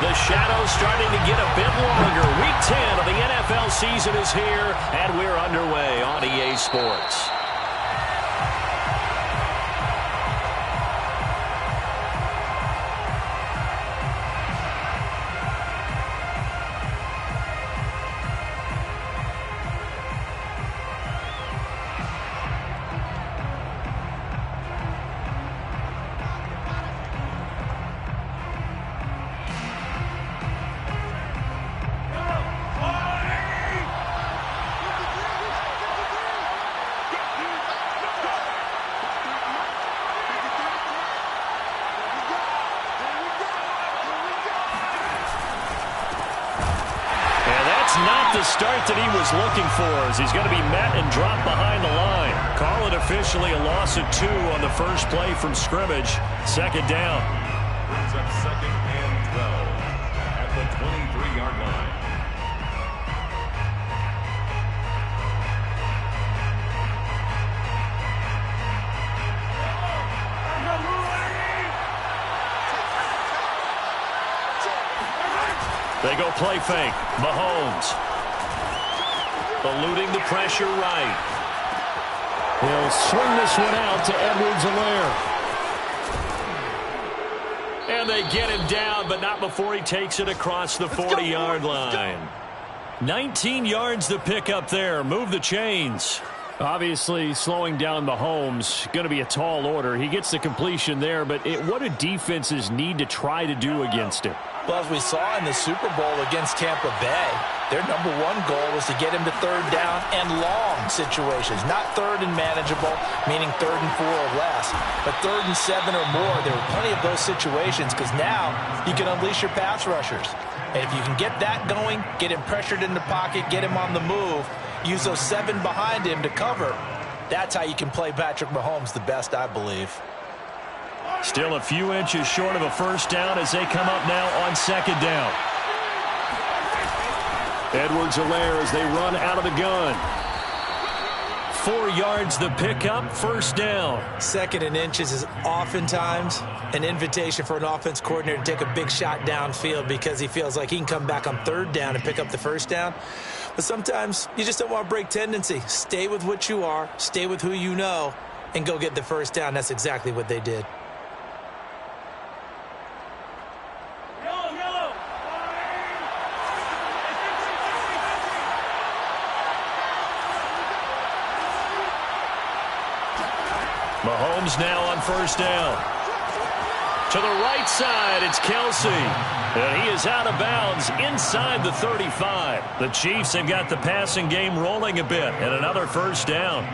The shadow's starting to get a bit longer. Week 10 of the NFL season is here, and we're underway on EA Sports. Not the start that he was looking for, as he's going to be met and dropped behind the line. Call it officially a loss of 2 on the first play from scrimmage. Second down. Brings up second and 12 at the 23-yard line. They go play fake. Mahomes eluding the pressure right. He'll swing this one out to Edwards-Helaire. And they get him down, but not before he takes it across the 40-yard line. 19 yards to pick up there. Move the chains. Obviously, slowing down Mahomes, going to be a tall order. He gets the completion there, but what do defenses need to try to do against it? Well, as we saw in the Super Bowl against Tampa Bay, their number one goal was to get him to third down and long situations. Not third and manageable, meaning 3rd and 4 or less, but 3rd and 7 or more. There were plenty of those situations because now you can unleash your pass rushers. And if you can get that going, get him pressured in the pocket, get him on the move, use those 7 behind him to cover, that's how you can play Patrick Mahomes the best, I believe. Still a few inches short of a first down as they come up now on second down. Edwards-Helaire as they run out of the gun. 4 yards the pickup, first down. 2nd and inches is oftentimes an invitation for an offense coordinator to take a big shot downfield because he feels like he can come back on 3rd down and pick up the first down. But sometimes you just don't want to break tendency. Stay with what you are, stay with who you know, and go get the first down. That's exactly what they did. Mahomes now on first down. To the right side, it's Kelsey. And he is out of bounds inside the 35. The Chiefs have got the passing game rolling a bit, and another first down.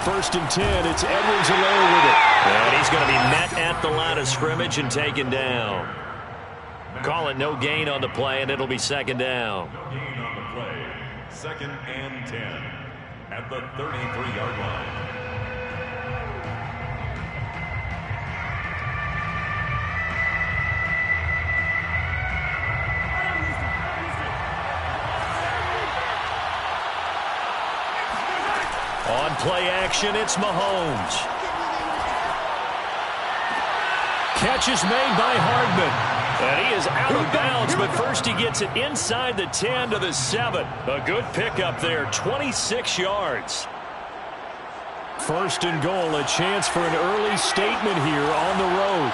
First and 10, it's Edwards-Helaire with it. And he's going to be met at the line of scrimmage and taken down. Call it no gain on the play, and it'll be second down. No gain on the play. 2nd and 10 at the 33-yard line. On play action, it's Mahomes. Catch is made by Hardman. And he is out of bounds, but first he gets it inside the 10 to the 7. A good pickup there, 26 yards. First and goal, a chance for an early statement here on the road.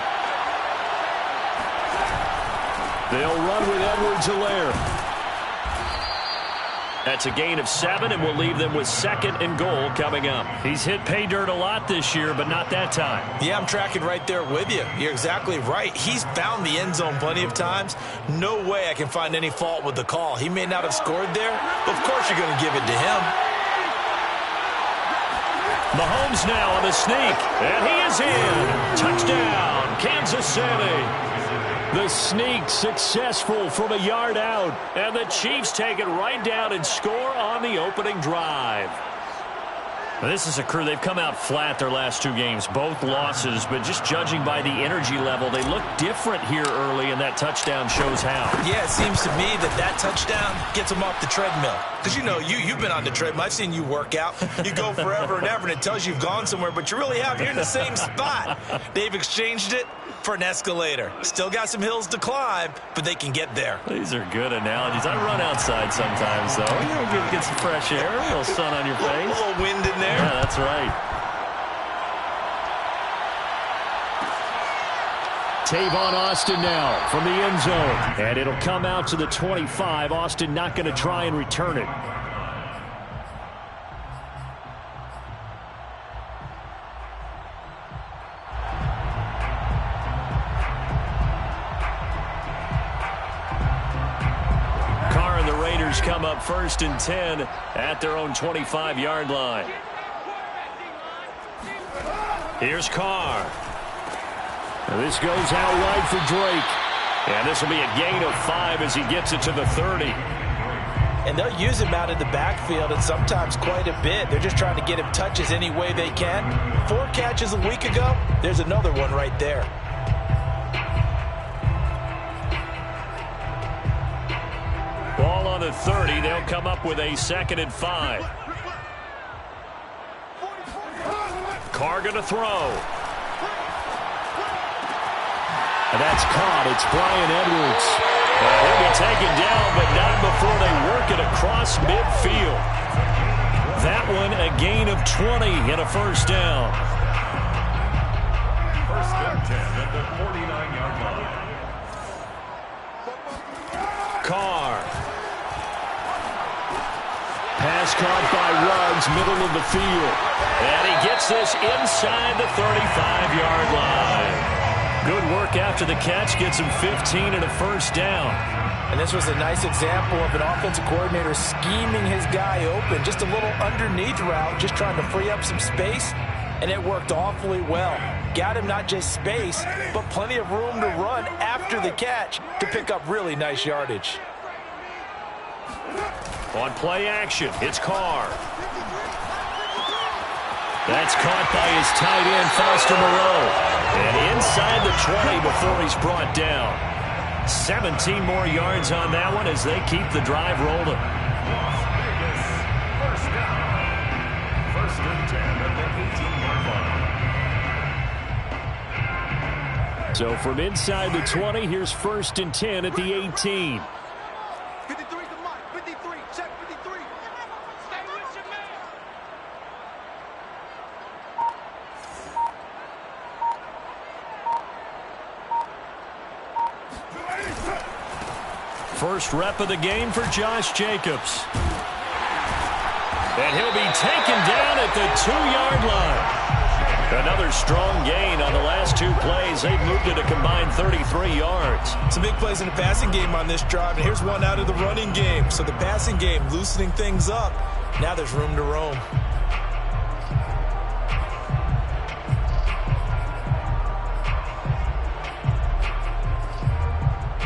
They'll run with Edwards-Helaire. That's a gain of 7, and we'll leave them with 2nd and goal coming up. He's hit pay dirt a lot this year, but not that time. Yeah, I'm tracking right there with you. You're exactly right. He's found the end zone plenty of times. No way I can find any fault with the call. He may not have scored there, but of course you're going to give it to him. Mahomes now on the sneak, and he is in. Touchdown, Kansas City. The sneak successful from a yard out, and the Chiefs take it right down and score on the opening drive. This is a crew. They've come out flat their last 2 games, both losses, but just judging by the energy level, they look different here early, and that touchdown shows how. Yeah, it seems to me that touchdown gets them off the treadmill. Because, you know, you've been on the treadmill. I've seen you work out. You go forever and ever, and it tells you you've gone somewhere, but you really have. You're in the same spot. They've exchanged it for an escalator. Still got some hills to climb, but they can get there. These are good analogies. I run outside sometimes, though. You know, get some fresh air, a little sun on your face. A little wind in there. Yeah, that's right. Tavon Austin now from the end zone. And it'll come out to the 25. Austin not going to try and return it. Come up 1st and 10 at their own 25-yard line. Here's Carr. And this goes out wide for Drake. And this will be a gain of 5 as he gets it to the 30. And they'll use him out in the backfield, and sometimes quite a bit. They're just trying to get him touches any way they can. 4 catches a week ago. There's another one right there. Ball on the 30. They'll come up with a 2nd and 5. Carr going to throw. And that's caught. It's Brian Edwards. He'll be taken down, but not before they work it across midfield. That one a gain of 20 and a 1st down. 1st and 10 at the 49-yard line. Carr. Pass caught by Ruggs, middle of the field. And he gets this inside the 35-yard line. Good work after the catch, gets him 15 and a 1st down. And this was a nice example of an offensive coordinator scheming his guy open. Just a little underneath route, just trying to free up some space, and it worked awfully well. Got him not just space, but plenty of room to run after the catch to pick up really nice yardage. On play action, it's Carr. That's caught by his tight end, Foster Moreau. And inside the 20 before he's brought down. 17 more yards on that one as they keep the drive rolling. 1st down. 1st and 10 at the 18-yard line. So from inside the 20, here's 1st and 10 at the 18. 53 to Mike. 53. Check 53. Stay with your man. First rep of the game for Josh Jacobs. And he'll be taken down at the 2-yard line. Another strong gain on the last 2 plays. They've moved it a combined 33 yards. Some big plays in the passing game on this drive, and here's one out of the running game. So the passing game loosening things up. Now there's room to roam.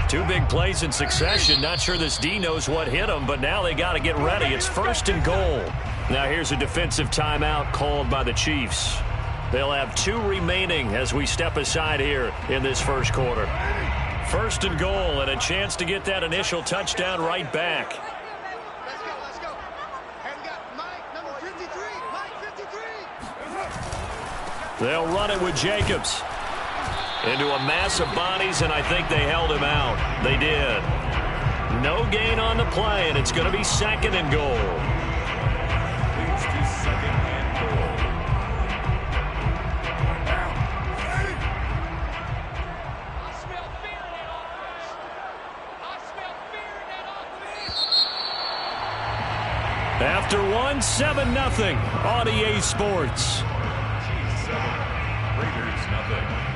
Two big plays in succession. Not sure this D knows what hit him, but now they got to get ready. It's 1st and goal. Now here's a defensive timeout called by the Chiefs. They'll have 2 remaining as we step aside here in this 1st quarter. 1st and goal, and a chance to get that initial touchdown right back. Let's go, let's go. And we got Mike, number 53. Mike 53. They'll run it with Jacobs. Into a mass of bodies, and I think they held him out. They did. No gain on the play, and it's going to be 2nd and goal. Leads to 2nd and goal. I smell fear in that offense. I smell fear in that offense. After one, 7-0 on EA Sports. Chiefs 7, Raiders nothing.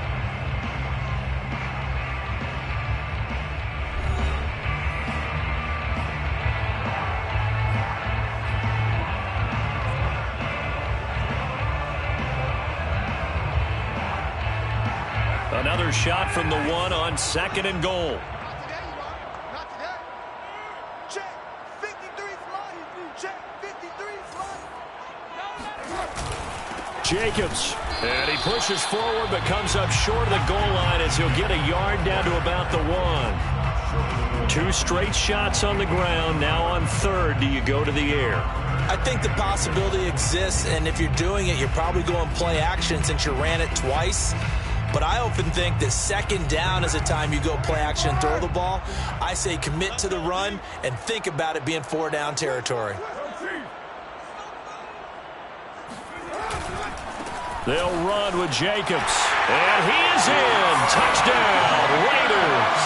Another shot from the 1 on 2nd and goal. Not today, you are. Not today. Check 53 flying. Check 53 flying. Jacobs. And he pushes forward but comes up short of the goal line as he'll get a yard down to about the 1. 2 straight shots on the ground. Now on third, do you go to the air? I think the possibility exists, and if you're doing it, you're probably going play action since you ran it twice. But I often think that second down is a time you go play action and throw the ball. I say commit to the run and think about it being 4-down territory. They'll run with Jacobs. And he is in. Touchdown, Raiders.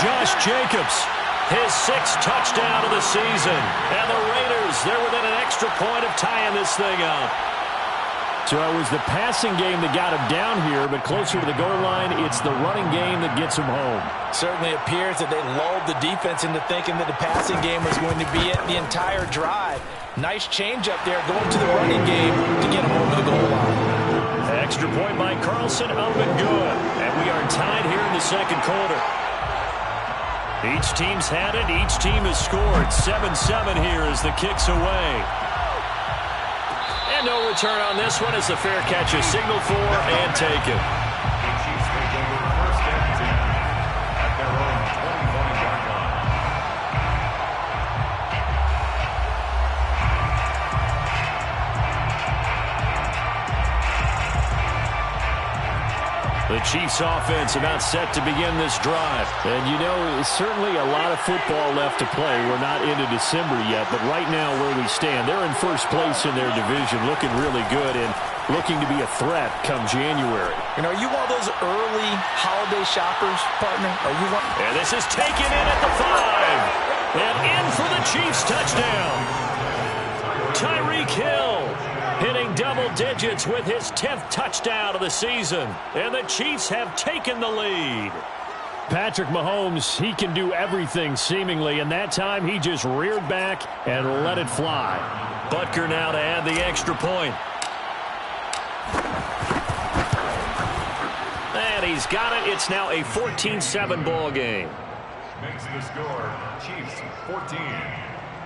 Josh Jacobs, his 6th touchdown of the season. And the Raiders, they're within an extra point of tying this thing up. So it was the passing game that got him down here, but closer to the goal line, it's the running game that gets him home. Certainly appears that they lulled the defense into thinking that the passing game was going to be it the entire drive. Nice change up there going to the running game to get him over the goal line. Extra point by Carlson, up and good. And we are tied here in the second quarter. Each team's had it. Each team has scored. 7-7 here as the kick's away. And no return on this one as the fair catch is signaled for and taken. The Chiefs take over 1st and 10 at their own 21-yard line. The Chiefs offense about set to begin this drive. And you know, certainly a lot of football left to play. We're not into December yet, but right now where we stand, they're in first place in their division, looking really good and looking to be a threat come January. You know, are you one of those early holiday shoppers, partner? Are you one? And this is taken in at the 5. And in for the Chiefs touchdown. Tyreek Hill hitting double digits with his 10th touchdown of the season. And the Chiefs have taken the lead. Patrick Mahomes, he can do everything seemingly, and that time he just reared back and let it fly. Butker now to add the extra point. And he's got it. It's now a 14-7 ball game. Makes the score Chiefs 14,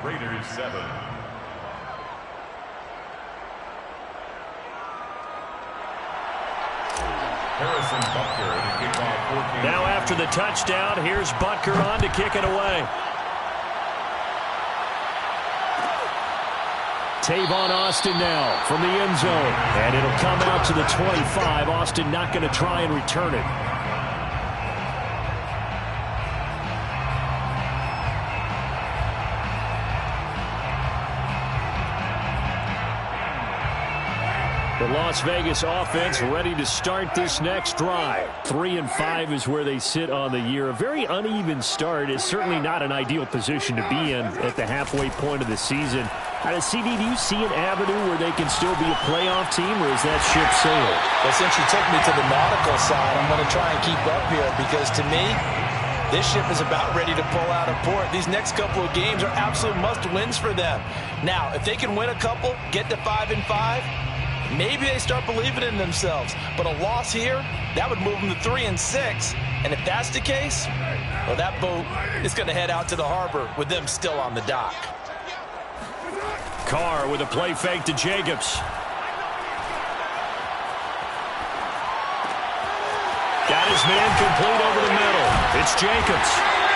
Raiders 7. Harrison Butker to kick off 14. Now after the touchdown, here's Butker on to kick it away. Tavon Austin now from the end zone. And it'll come out to the 25. Austin not going to try and return it. The Las Vegas offense ready to start this next drive. 3-5 is where they sit on the year. A very uneven start is certainly not an ideal position to be in at the halfway point of the season. CD, do you see an avenue where they can still be a playoff team, or is that ship sailed? Well, since you took me to the nautical side, I'm going to try and keep up here because to me, this ship is about ready to pull out of port. These next couple of games are absolute must-wins for them. Now, if they can win a couple, get to 5-5, maybe they start believing in themselves. But a loss here, that would move them to 3-6. And if that's the case, well, that boat is going to head out to the harbor with them still on the dock. Carr with a play fake to Jacobs. Got his man complete over the middle. It's Jacobs.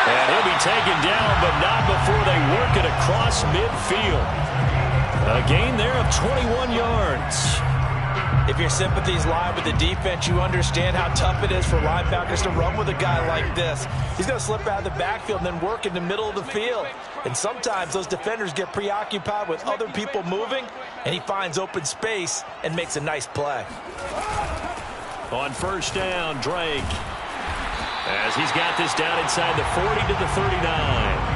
And he'll be taken down, but not before they work it across midfield. A gain there of 21 yards. If your sympathies lie with the defense, you understand how tough it is for linebackers to run with a guy like this. He's going to slip out of the backfield and then work in the middle of the field. And sometimes those defenders get preoccupied with other people moving, and he finds open space and makes a nice play. On first down, Drake. As he's got this down inside the 40 to the 39.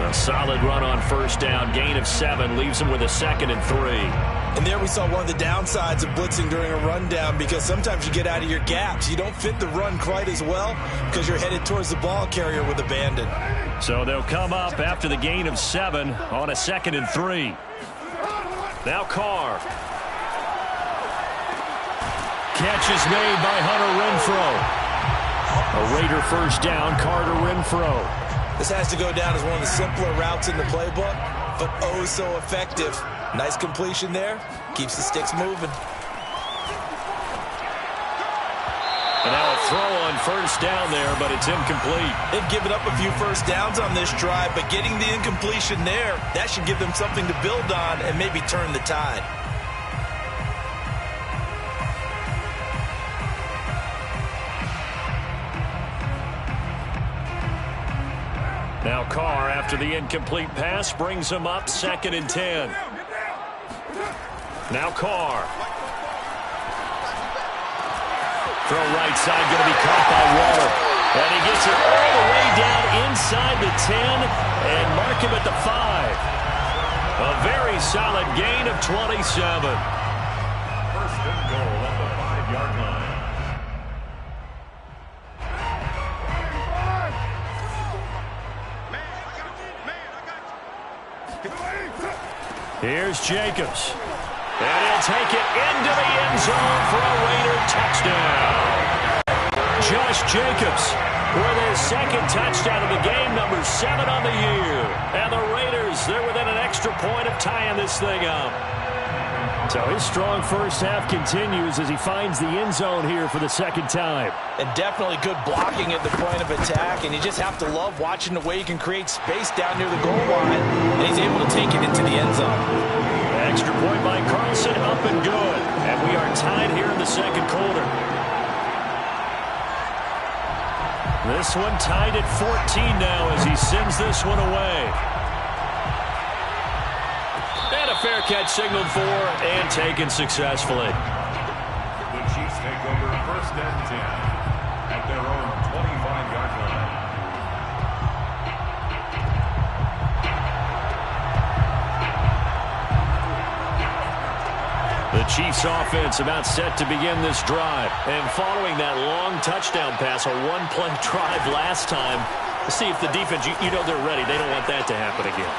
A solid run on first down. Gain of 7 leaves him with a 2nd and 3. And there we saw one of the downsides of blitzing during a rundown because sometimes you get out of your gaps. You don't fit the run quite as well because you're headed towards the ball carrier with abandon. So they'll come up after the gain of 7 on a 2nd and 3. Now Carr. Catch is made by Hunter Renfrow. A Raider first down, Carter Renfrow. This has to go down as one of the simpler routes in the playbook, but oh so effective Nice completion there. Keeps the sticks moving. And now a throw on first down there, but it's incomplete. They've given up a few first downs on this drive, but getting the incompletion there, that should give them something to build on and maybe turn the tide. Now Carr, after the incomplete pass, brings him up 2nd and 10. Now Carr. Throw right side, going to be caught by Waller. And he gets it all the way down inside the 10 and mark him at the 5. A very solid gain of 27. First and goal at the 5-yard line. Here's Jacobs. And he'll take it into the end zone for a Raider touchdown. Josh Jacobs with his 2nd touchdown of the game, number 7 on the year. And the Raiders, they're within an extra point of tying this thing up. So his strong first half continues as he finds the end zone here for the 2nd time. And definitely good blocking at the point of attack, and you just have to love watching the way he can create space down near the goal line, and he's able to take it into the end zone. Extra point by Carlson, up and good. And we are tied here in the 2nd quarter. This one tied at 14 now as he sends this one away. And a fair catch signaled for and taken successfully. The Chiefs take over 1st and 10 at their own 25-yard line. The Chiefs offense about set to begin this drive. And following that long touchdown pass, a one-play drive last time, to see if the defense, you know they're ready. They don't want that to happen again.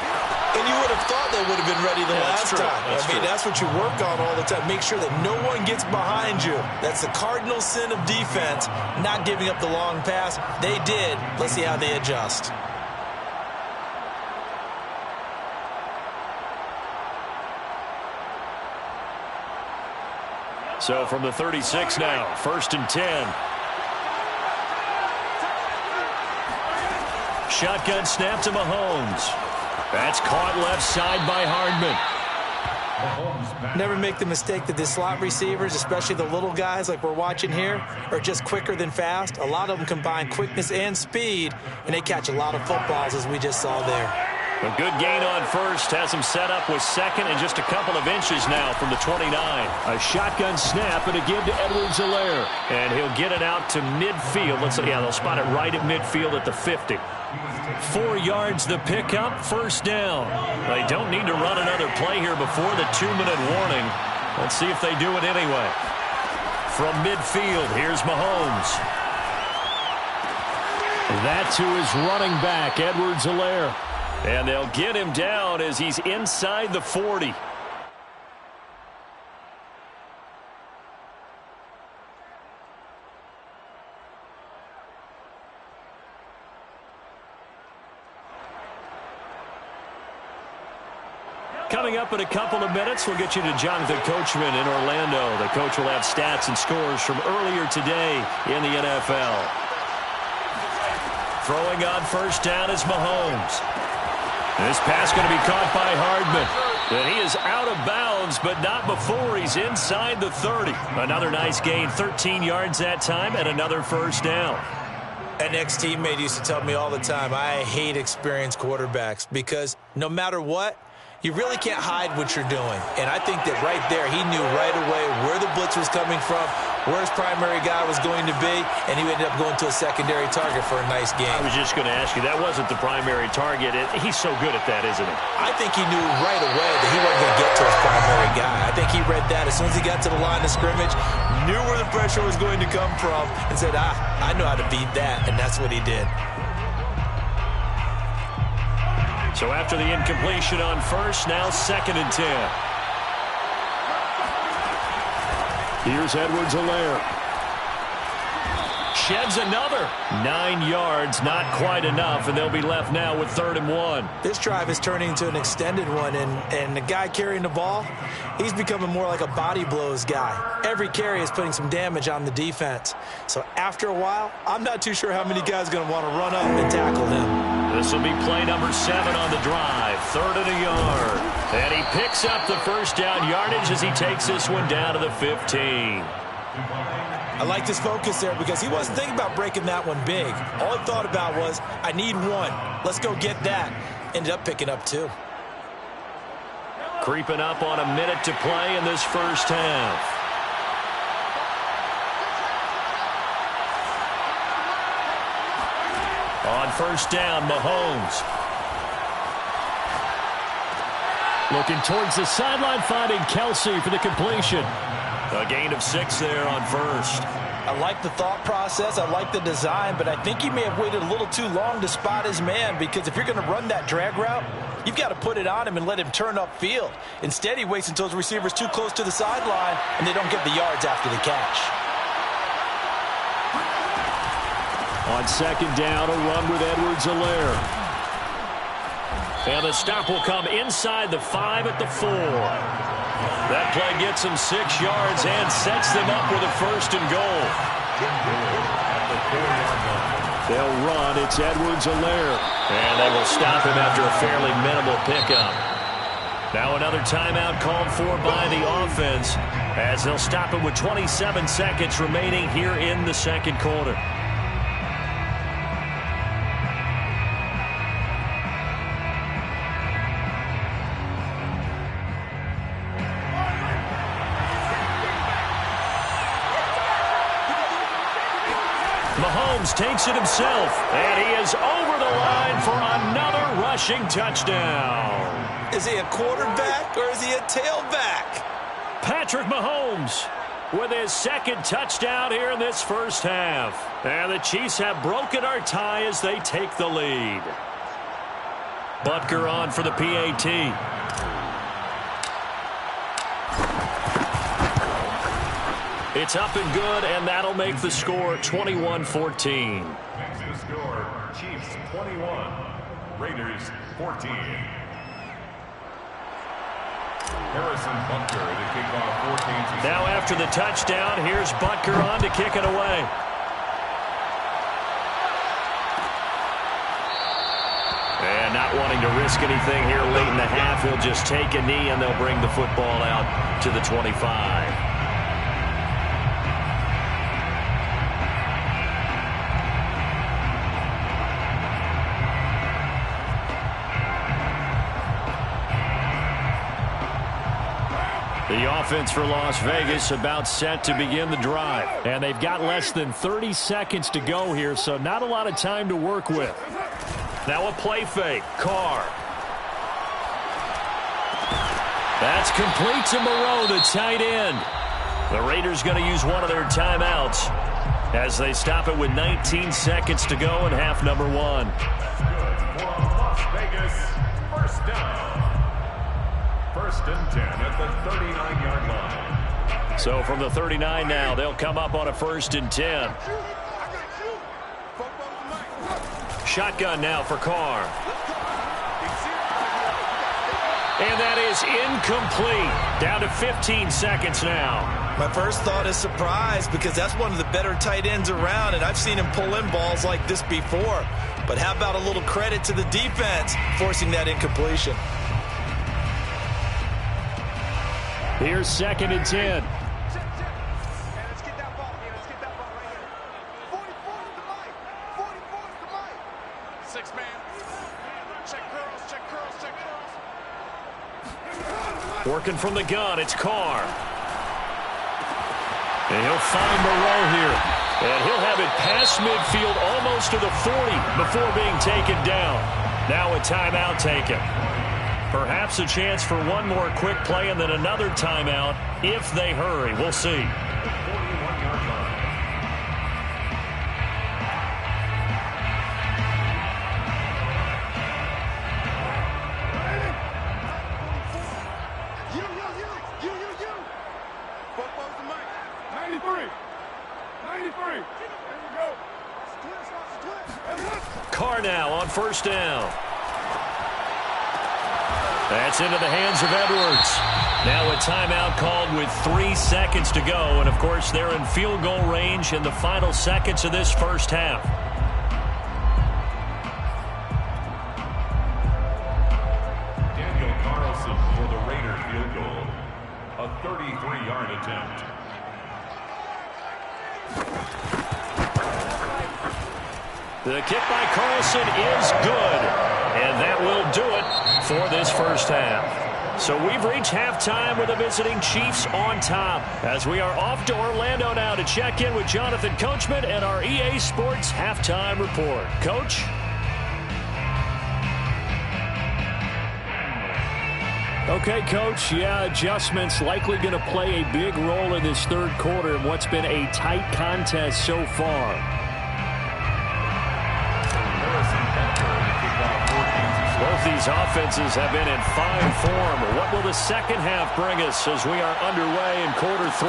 And you would have thought they would have been ready the last time. That's true. That's what you work on all the time. Make sure that no one gets behind you. That's the cardinal sin of defense, not giving up the long pass. They did. Let's see how they adjust. So from the 36 now, 1st and 10. Shotgun snap to Mahomes. That's caught left side by Hardman. Never make the mistake that the slot receivers, especially the little guys like we're watching here, are just quicker than fast. A lot of them combine quickness and speed, and they catch a lot of footballs, as we just saw there. A good gain on first has him set up with 2nd and just a couple of inches now from the 29. A shotgun snap and a give to Edwards-Helaire. And he'll get it out to midfield. They'll spot it right at midfield at the 50. 4 yards the pickup, 1st down. They don't need to run another play here before the 2-minute warning. Let's see if they do it anyway. From midfield, here's Mahomes. That to his running back, Edwards-Helaire. And they'll get him down as he's inside the 40. Coming up in a couple of minutes, we'll get you to Jonathan Coachman in Orlando. The coach will have stats and scores from earlier today in the NFL. Throwing on first down is Mahomes. This pass going to be caught by Hardman. And he is out of bounds, but not before he's inside the 30. Another nice gain, 13 yards that time, and another 1st down. An ex-teammate used to tell me all the time, I hate experienced quarterbacks because no matter what, you really can't hide what you're doing. And I think that right there, he knew right away where the blitz was coming from, where his primary guy was going to be, and he ended up going to a secondary target for a nice game. I was just going to ask you, that wasn't the primary target. He's so good at that, isn't he? I think he knew right away that he wasn't going to get to his primary guy. I think he read that as soon as he got to the line of scrimmage, knew where the pressure was going to come from, and said, I know how to beat that, and that's what he did. So after the incompletion on first, now 2nd and 10. Here's Edwards-Helaire. sheds another. 9 yards, not quite enough, and they'll be left now with 3rd and 1. This drive is turning into an extended one, and the guy carrying the ball, he's becoming more like a body blows guy. Every carry is putting some damage on the defense. So after a while, I'm not too sure how many guys are going to want to run up and tackle him. This will be play number 7 on the drive. 3rd and a yard. And he picks up the first down yardage as he takes this one down to the 15. I like his focus there because he wasn't thinking about breaking that one big. All he thought about was, I need 1. Let's go get that. Ended up picking up 2. Creeping up on a minute to play in this first half. On first down, Mahomes. Looking towards the sideline, finding Kelsey for the completion. A gain of 6 there on first. I like the thought process. I like the design, but I think he may have waited a little too long to spot his man, because if you're going to run that drag route, you've got to put it on him and let him turn upfield. Instead, he waits until his receiver's too close to the sideline, and they don't get the yards after the catch. On second down, a run with Edwards-Helaire. And the stop will come inside the 5 at the 4. That play gets them 6 yards and sets them up with a 1st and goal. They'll run. It's Edwards-Helaire. And they will stop him after a fairly minimal pickup. Now another timeout called for by the offense, as they'll stop him with 27 seconds remaining here in the second quarter. Mahomes takes it himself, and he is over the line for another rushing touchdown. Is he a quarterback or is he a tailback? Patrick Mahomes with his 2nd touchdown here in this first half. And the Chiefs have broken our tie as they take the lead. Butker on for the PAT. It's up and good, and that'll make the score 21-14. Makes the score Chiefs 21, Raiders 14. Harrison Butker to kick off 14. Now after the touchdown, here's Butker on to kick it away. And not wanting to risk anything here late in the half, he'll just take a knee, and they'll bring the football out to the 25. The offense for Las Vegas about set to begin the drive. And they've got less than 30 seconds to go here, so not a lot of time to work with. Now a play fake. Carr. That's complete to Moreau, the tight end. The Raiders going to use one of their timeouts as they stop it with 19 seconds to go in half number 1. Good for Las Vegas. First down. 1st and 10 at the 39-yard line. So from the 39 now, they'll come up on a 1st and 10. Shotgun now for Carr. And that is incomplete. Down to 15 seconds now. My first thought is surprise, because that's one of the better tight ends around, and I've seen him pull in balls like this before. But how about a little credit to the defense forcing that incompletion? Here's 2nd and 10. Let's get that ball here. Let's get that ball right here. 44 is the mic. 44 is the mic. 6 man. Check curls, check curls, check curls. Working from the gun, it's Carr. And he'll find Moreau here. And he'll have it past midfield almost to the 40 before being taken down. Now a timeout taken. Perhaps a chance for one more quick play and then another timeout if they hurry. We'll see. 41-yard line. You. Football's the mic. 93. 93. There you go. Carr now on first down. That's into the hands of Edwards. Now a timeout called with 3 seconds to go. And, of course, they're in field goal range in the final seconds of this first half. Daniel Carlson for the Raider field goal. A 33-yard attempt. The kick by Carlson is good. And that will do it for this first half. So we've reached halftime with the visiting Chiefs on top. As we are off to Orlando now to check in with Jonathan Coachman and our EA Sports halftime report. Coach? Okay, Coach. Yeah, adjustments likely going to play a big role in this third quarter in what's been a tight contest so far. Both these offenses have been in fine form. What will the second half bring us as we are underway in quarter 3?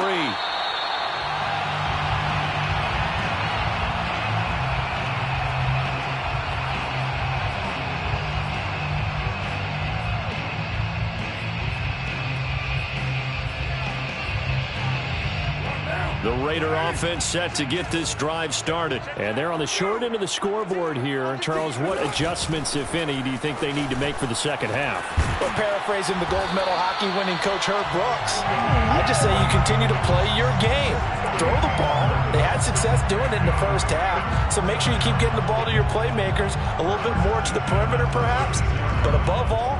The Raider offense set to get this drive started. And they're on the short end of the scoreboard here. Charles, what adjustments, if any, do you think they need to make for the second half? Well, paraphrasing the gold medal hockey winning coach Herb Brooks, I just say you continue to play your game. Throw the ball. They had success doing it in the first half. So make sure you keep getting the ball to your playmakers, a little bit more to the perimeter perhaps. But above all,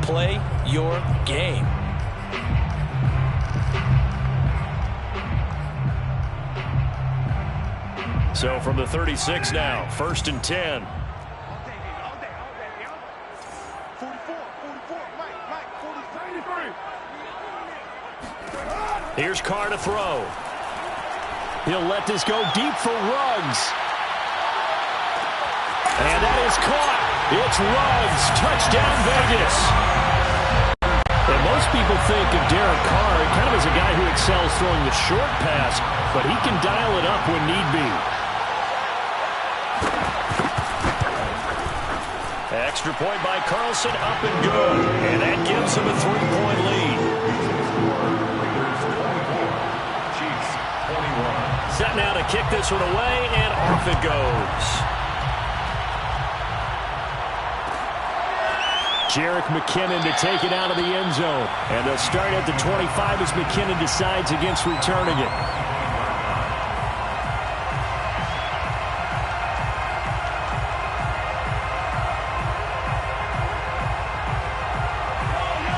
play your game. So from the 36 now, 1st and 10. Here's Carr to throw. He'll let this go deep for Ruggs. And that is caught. It's Ruggs. Touchdown, Vegas. And most people think of Derek Carr kind of as a guy who excels throwing the short pass, but he can dial it up when need be. Extra point by Carlson, up and good. And that gives him a 3-point lead. Chiefs, 21. Set now to kick this one away, and off it goes. Jerick McKinnon to take it out of the end zone. And they'll start at the 25 as McKinnon decides against returning it.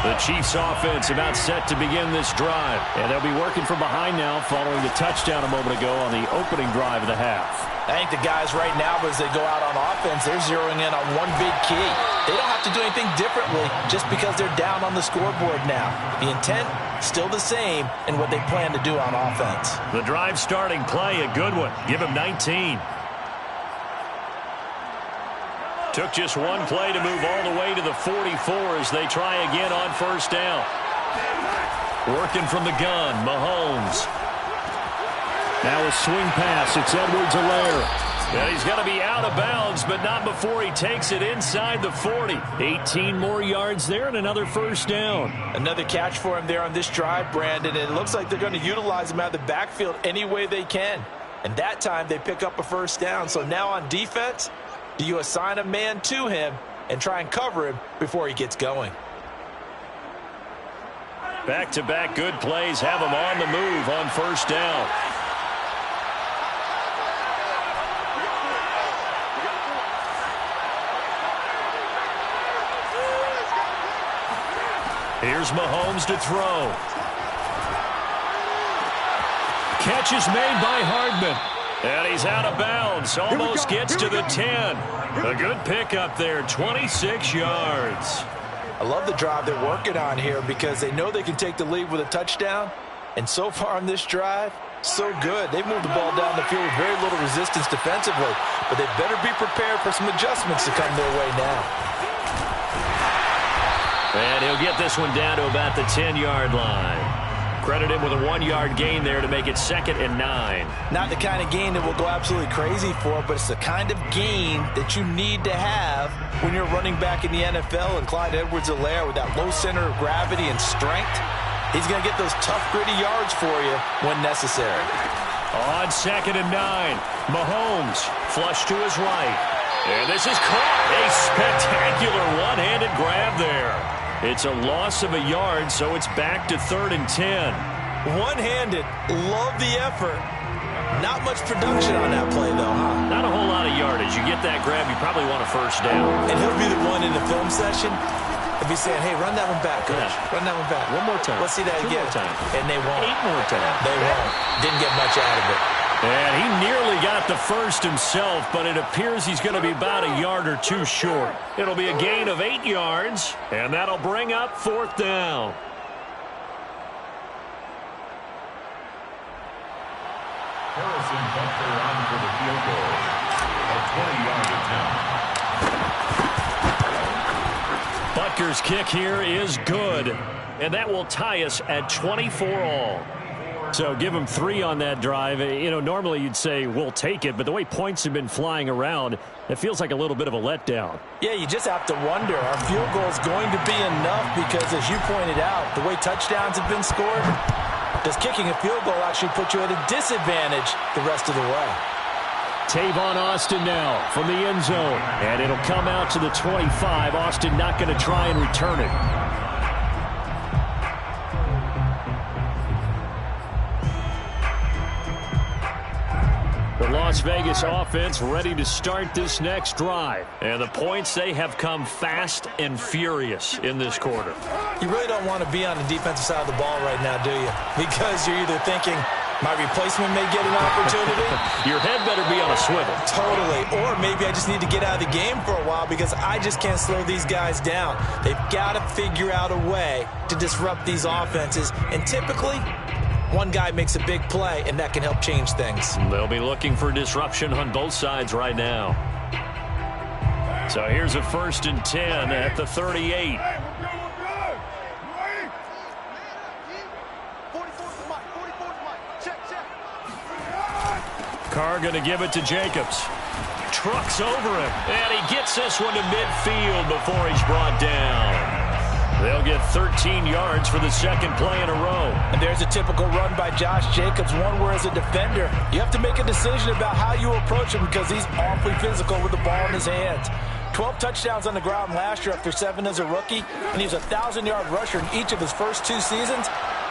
The Chiefs offense about set to begin this drive. And they'll be working from behind now following the touchdown a moment ago on the opening drive of the half. I think the guys right now, as they go out on offense, they're zeroing in on one big key. They don't have to do anything differently just because they're down on the scoreboard now. The intent, still the same in what they plan to do on offense. The drive starting play, a good one. Give him 19. Took just one play to move all the way to the 44 as they try again on first down. Working from the gun, Mahomes. Now a swing pass. It's Edwards-Helaire. And he's going to be out of bounds, but not before he takes it inside the 40. 18 more yards there and another first down. Another catch for him there on this drive, Brandon. And it looks like they're going to utilize him out of the backfield any way they can. And that time they pick up a first down. So now on defense, do you assign a man to him and try and cover him before he gets going? Back-to-back good plays have him on the move on first down. Here's Mahomes to throw. Catch is made by Hardman. And he's out of bounds. Almost gets to the 10. A good pickup there, 26 yards. I love the drive they're working on here because they know they can take the lead with a touchdown. And so far on this drive, so good. They've moved the ball down the field with very little resistance defensively. But they better be prepared for some adjustments to come their way now. And he'll get this one down to about the 10-yard line. Credit him with a 1-yard gain there to make it 2nd and 9. Not the kind of gain that we'll go absolutely crazy for, but it's the kind of gain that you need to have when you're running back in the NFL. And Clyde Edwards-Helaire, with that low center of gravity and strength, he's going to get those tough, gritty yards for you when necessary. On 2nd and 9, Mahomes flush to his right. And this is caught. A spectacular one-handed grab there. It's a loss of a yard, so it's back to 3rd and 10. One-handed. Love the effort. Not much production on that play, though, huh? Not a whole lot of yardage. You get that grab, you probably want a first down. And he'll be the one in the film session. He'll be saying, hey, run that one back, coach. Yeah. Run that one back. One more time. Let's see that 2 again. more times. And they won't. 8 more times. They won't. Didn't get much out of it. And he nearly got the first himself, but it appears he's going to be about a yard or 2 short. It'll be a gain of 8 yards, and that'll bring up 4th down. Harrison Butker on for the field goal. A 20-yard attempt. Butker's kick here is good, and that will tie us at 24 all. So give him 3 on that drive. You know, normally you'd say we'll take it, but the way points have been flying around, it feels like a little bit of a letdown. Yeah, you just have to wonder, our field goal is going to be enough because, as you pointed out, the way touchdowns have been scored, does kicking a field goal actually put you at a disadvantage the rest of the way? Tavon Austin now from the end zone, and it'll come out to the 25. Austin not going to try and return it. The Las Vegas offense ready to start this next drive. And the points, they have come fast and furious in this quarter. You really don't want to be on the defensive side of the ball right now, do you? Because you're either thinking, my replacement may get an opportunity. Your head better be on a swivel. Totally. Or maybe I just need to get out of the game for a while because I just can't slow these guys down. They've got to figure out a way to disrupt these offenses. And typically, one guy makes a big play, and that can help change things. They'll be looking for disruption on both sides right now. So here's a 1st and 10 at the 38. Carr going to give it to Jacobs. Trucks over him, and he gets this one to midfield before he's brought down. They'll get 13 yards for the 2nd play in a row. And there's a typical run by Josh Jacobs, one where as a defender, you have to make a decision about how you approach him because he's awfully physical with the ball in his hands. 12 touchdowns on the ground last year after 7 as a rookie, and he was a 1,000-yard rusher in each of his first 2 seasons.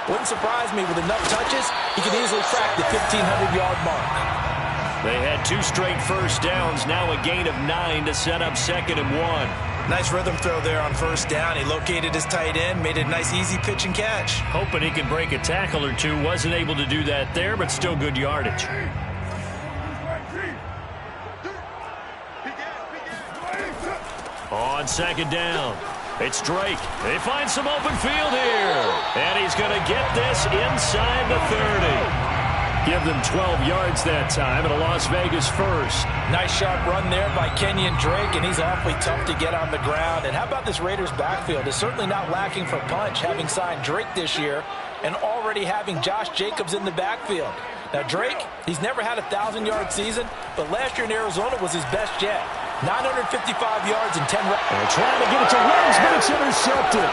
Wouldn't surprise me, with enough touches, he could easily crack the 1,500-yard mark. They had 2 straight first downs, now a gain of 9 to set up 2nd and 1. Nice rhythm throw there on first down. He located his tight end, made a nice easy pitch and catch. Hoping he could break a tackle or 2. Wasn't able to do that there, but still good yardage. On 2nd down, it's Drake. They find some open field here. And he's going to get this inside the 30. Give them 12 yards that time at a Las Vegas first. Nice sharp run there by Kenyon Drake, and he's awfully tough to get on the ground. And how about this Raiders backfield? It's certainly not lacking for punch, having signed Drake this year and already having Josh Jacobs in the backfield. Now, Drake, he's never had a 1,000-yard season, but last year in Arizona was his best yet. 955 yards and 10 runs. They're trying to get it to Williams, but it's intercepted.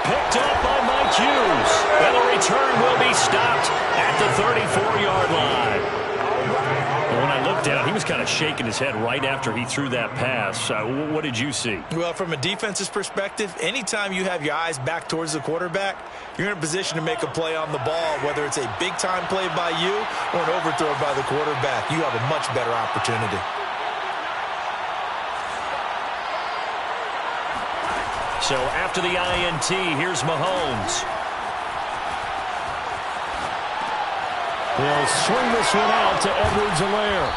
Picked up by Mike Hughes. And the return will be stopped at the 34-yard line. And when I looked at it, he was kind of shaking his head right after he threw that pass. What did you see? Well, from a defense's perspective, anytime you have your eyes back towards the quarterback, you're in a position to make a play on the ball, whether it's a big-time play by you or an overthrow by the quarterback. You have a much better opportunity. So after the INT, here's Mahomes. They'll swing this one out to Edwards-Helaire.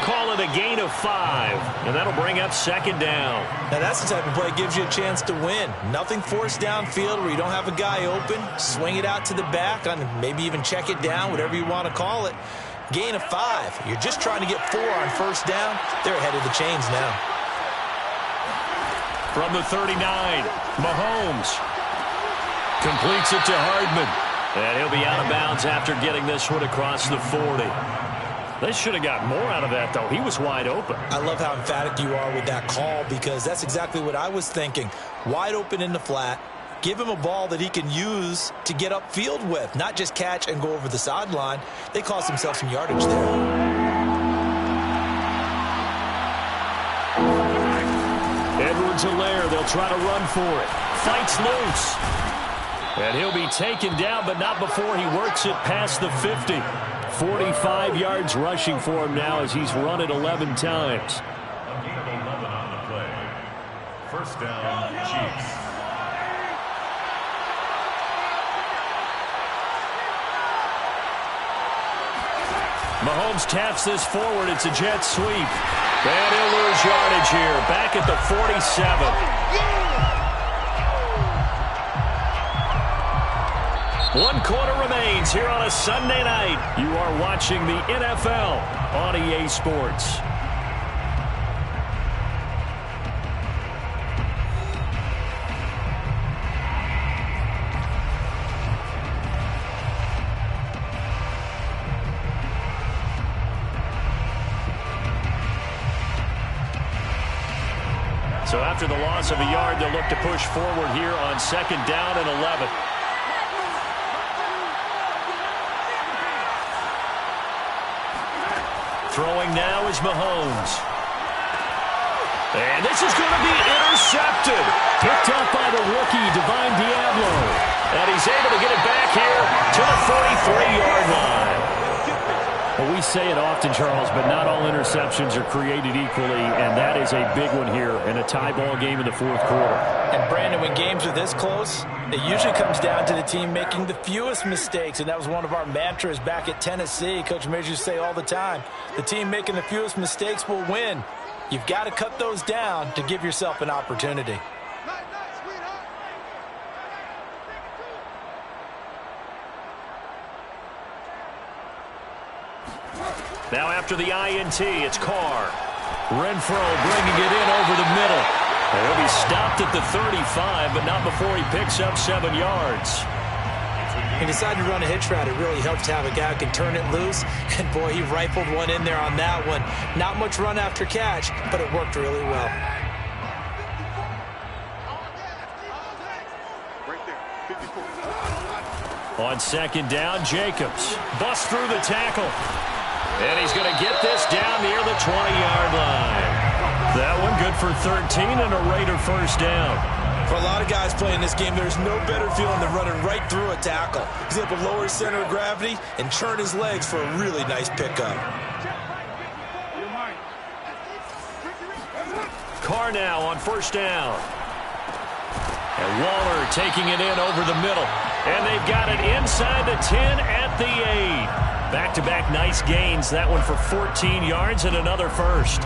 Call it a gain of 5, and that'll bring up 2nd down. Now, that's the type of play that gives you a chance to win. Nothing forced downfield where you don't have a guy open. Swing it out to the back, and maybe even check it down, whatever you want to call it. Gain of 5. You're just trying to get 4 on first down. They're ahead of the chains now. From the 39, Mahomes completes it to Hardman. And he'll be out of bounds after getting this one across the 40. They should have got more out of that, though. He was wide open. I love how emphatic you are with that call because that's exactly what I was thinking. Wide open in the flat. Give him a ball that he can use to get upfield with, not just catch and go over the sideline. They cost themselves some yardage there. Edwards-Helaire, they'll try to run for it. Fights loose. And he'll be taken down, but not before he works it past the 50. 45 yards rushing for him now as he's run it 11 times. A gain of 11 on the play. First down, Chiefs. Mahomes taps this forward. It's a jet sweep. And he'll lose yardage here. Back at the 47. 1 quarter remains here on a Sunday night. You are watching the NFL on EA Sports. So after the loss of a yard, they'll look to push forward here on 2nd down and 11. Throwing now is Mahomes. And this is going to be intercepted. Picked up by the rookie, Divine Diablo. And he's able to get it back here to the 43-yard line. Well, we say it often, Charles, but not all interceptions are created equally, and that is a big one here in a tie ball game in the 4th quarter. And, Brandon, when games are this close, it usually comes down to the team making the fewest mistakes, and that was one of our mantras back at Tennessee. Coach Mears used to say all the time, the team making the fewest mistakes will win. You've got to cut those down to give yourself an opportunity. Now after the INT, it's Carr. Renfro bringing it in over the middle. And he'll be stopped at the 35, but not before he picks up 7 yards. He decided to run a hitch route. It really helped to have a guy who can turn it loose. And, boy, he rifled one in there on that one. Not much run after catch, but it worked really well. On 2nd down, Jacobs busts through the tackle. And he's going to get this down near the 20-yard line. That one good for 13 and a Raider first down. For a lot of guys playing this game, there's no better feeling than running right through a tackle. He's able to lower his center of gravity and churn his legs for a really nice pickup. Carr now on 1st down. And Waller taking it in over the middle. And they've got it inside the 10 at the 8. Back-to-back nice gains. That one for 14 yards and another first.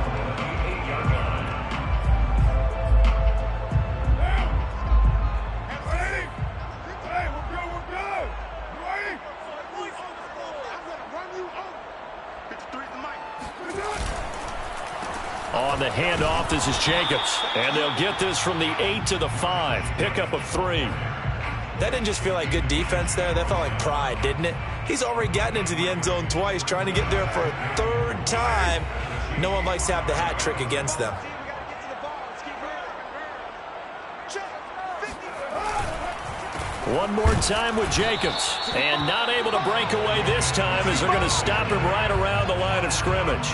On the handoff, this is Jacobs. And they'll get this from the 8 to the 5. Pickup of 3. That didn't just feel like good defense there. That felt like pride, didn't it? He's already gotten into the end zone twice, trying to get there for a 3rd time. No one likes to have the hat trick against them. One more time with Jacobs. And not able to break away this time as they're going to stop him right around the line of scrimmage.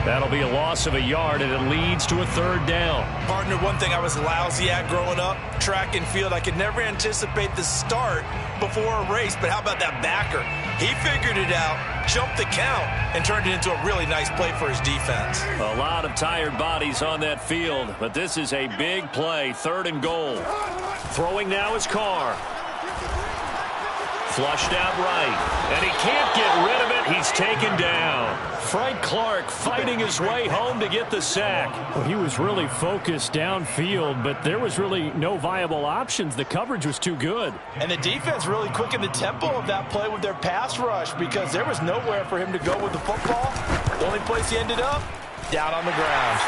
That'll be a loss of a yard, and it leads to a 3rd down. Partner, one thing I was lousy at growing up, track and field. I could never anticipate the start before a race, but how about that backer? He figured it out, jumped the count, and turned it into a really nice play for his defense. A lot of tired bodies on that field, but this is a big play, 3rd and goal. Throwing now is Carr. Flushed out right, and he can't get rid of it. He's taken down. Frank Clark fighting his way home to get the sack. Well, he was really focused downfield, but there was really no viable options. The coverage was too good. And the defense really quickened the tempo of that play with their pass rush because there was nowhere for him to go with the football. The only place he ended up, down on the ground.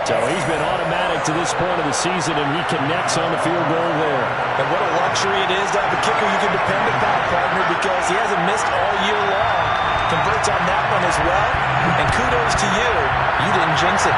So he's been automatic to this point of the season, and he connects on the field goal there. And what a luxury it is to have a kicker you can depend upon, partner, because he hasn't missed all year long. Converts on that one as well. And kudos to you. You didn't jinx it.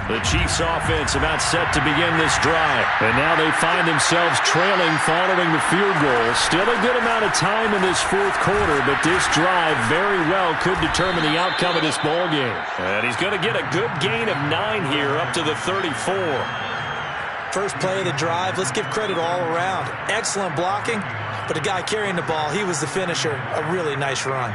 The Chiefs offense about set to begin this drive. And now they find themselves trailing following the field goal. Still a good amount of time in this fourth quarter, but this drive very well could determine the outcome of this ball game. And he's going to get a good gain of 9 here up to the 34. First play of the drive, let's give credit all around. Excellent blocking, but the guy carrying the ball, he was the finisher. A really nice run.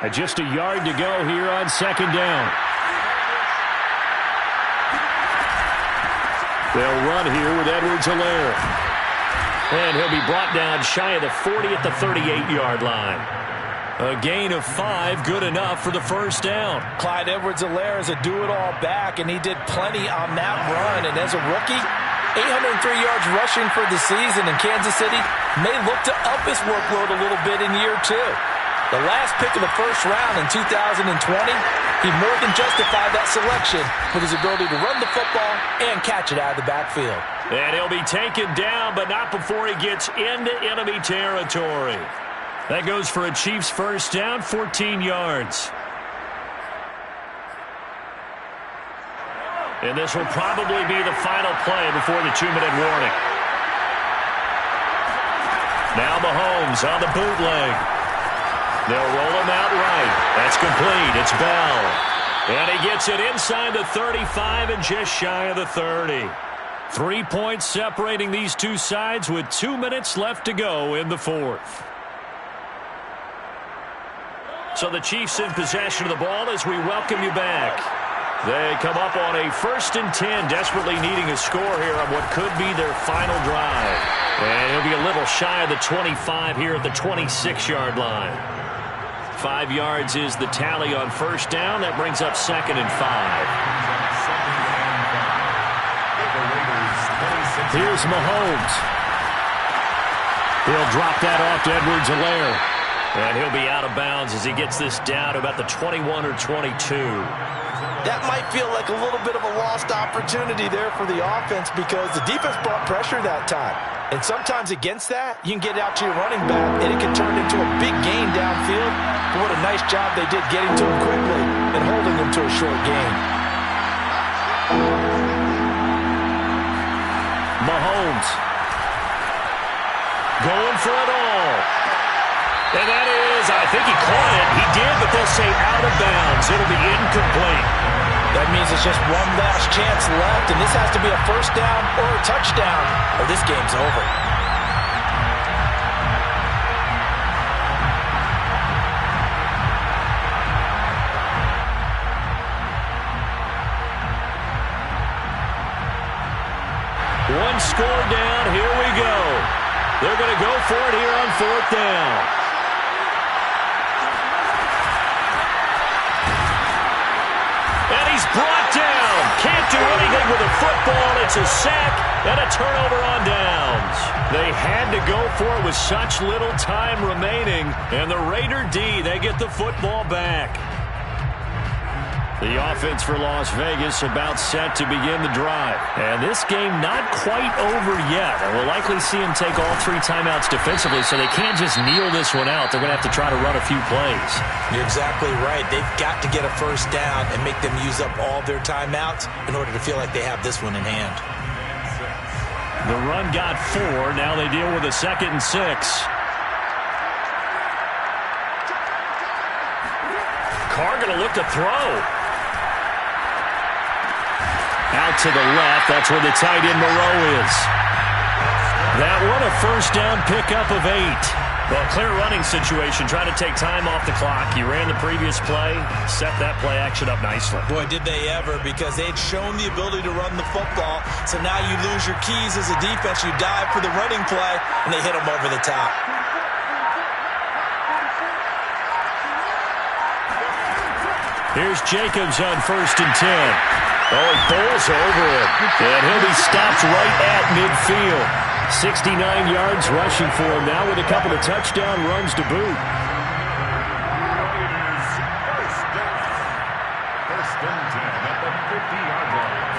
And just a yard to go here on second down. They'll run here with Edwards-Helaire. And he'll be brought down shy of the 40 at the 38-yard line. A gain of 5, good enough for the first down. Clyde Edwards-Helaire is a do-it-all back, and he did plenty on that run. And as a rookie, 803 yards rushing for the season, in Kansas City may look to up his workload a little bit in year 2. The last pick of the first round in 2020, he more than justified that selection with his ability to run the football and catch it out of the backfield. And he'll be taken down, but not before he gets into enemy territory. That goes for a Chiefs first down, 14 yards. And this will probably be the final play before the 2-minute warning. Now Mahomes on the bootleg. They'll roll him out right. That's complete. It's Bell. And he gets it inside the 35 and just shy of the 30. 3 points separating these two sides with 2 minutes left to go in the fourth. So the Chiefs in possession of the ball as we welcome you back. They come up on a 1st and 10, desperately needing a score here on what could be their final drive. And he'll be a little shy of the 25 here at the 26-yard line. 5 yards is the tally on first down. That brings up 2nd and 5. Here's Mahomes. He'll drop that off to Edwards-Helaire. And he'll be out of bounds as he gets this down to about the 21 or 22. That might feel like a little bit of a lost opportunity there for the offense because the defense brought pressure that time. And sometimes against that, you can get out to your running back, and it can turn into a big gain downfield. But what a nice job they did getting to him quickly and holding him to a short gain. Mahomes going for it all. And that is, I think he caught it. He did, but they'll say out of bounds. It'll be incomplete. That means it's just one last chance left, and this has to be a first down or a touchdown, or this game's over. One score down. Here we go. They're going to go for it here on 4th down. And he's brought down. Can't do anything with a football. It's a sack and a turnover on downs. They had to go for it with such little time remaining. And the Raider D, they get the football back. The offense for Las Vegas about set to begin the drive. And this game not quite over yet. And we'll likely see them take all 3 timeouts defensively, so they can't just kneel this one out. They're going to have to try to run a few plays. You're exactly right. They've got to get a first down and make them use up all their timeouts in order to feel like they have this one in hand. The run got 4. Now they deal with a 2nd and 6. Carr going to look to throw. Out to the left. That's where the tight end Moreau is. That one a first down pickup of 8. Well, clear running situation, trying to take time off the clock. He ran the previous play, set that play action up nicely. Boy, did they ever, because they'd shown the ability to run the football. So now you lose your keys as a defense. You dive for the running play, and they hit them over the top. Here's Jacobs on 1st and 10. Oh, he bowls over it. And he'll be stopped right at midfield. 69 yards rushing for him now with a couple of touchdown runs to boot. First and 10 at the 50-yard line.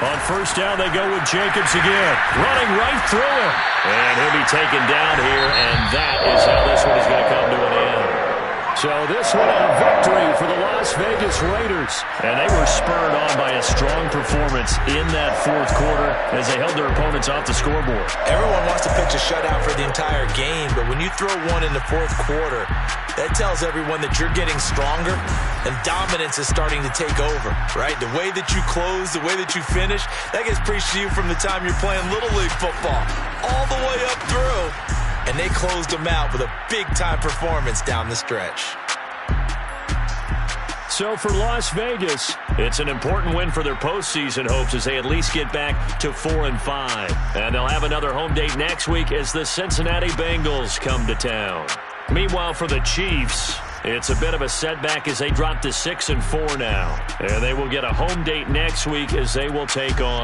On 1st down, they go with Jacobs again. Running right through him. And he'll be taken down here, and that is how this one is going to come to an end. So this one a victory for the Las Vegas Raiders. And they were spurred on by a strong performance in that 4th quarter as they held their opponents off the scoreboard. Everyone wants to pitch a shutout for the entire game, but when you throw one in the 4th quarter, that tells everyone that you're getting stronger and dominance is starting to take over, right? The way that you close, the way that you finish, that gets preached to you from the time you're playing Little League football all the way up through. And they closed them out with a big-time performance down the stretch. So for Las Vegas, it's an important win for their postseason hopes as they at least get back to 4-5. And they'll have another home date next week as the Cincinnati Bengals come to town. Meanwhile, for the Chiefs, it's a bit of a setback as they drop to 6-4 now. And they will get a home date next week as they will take on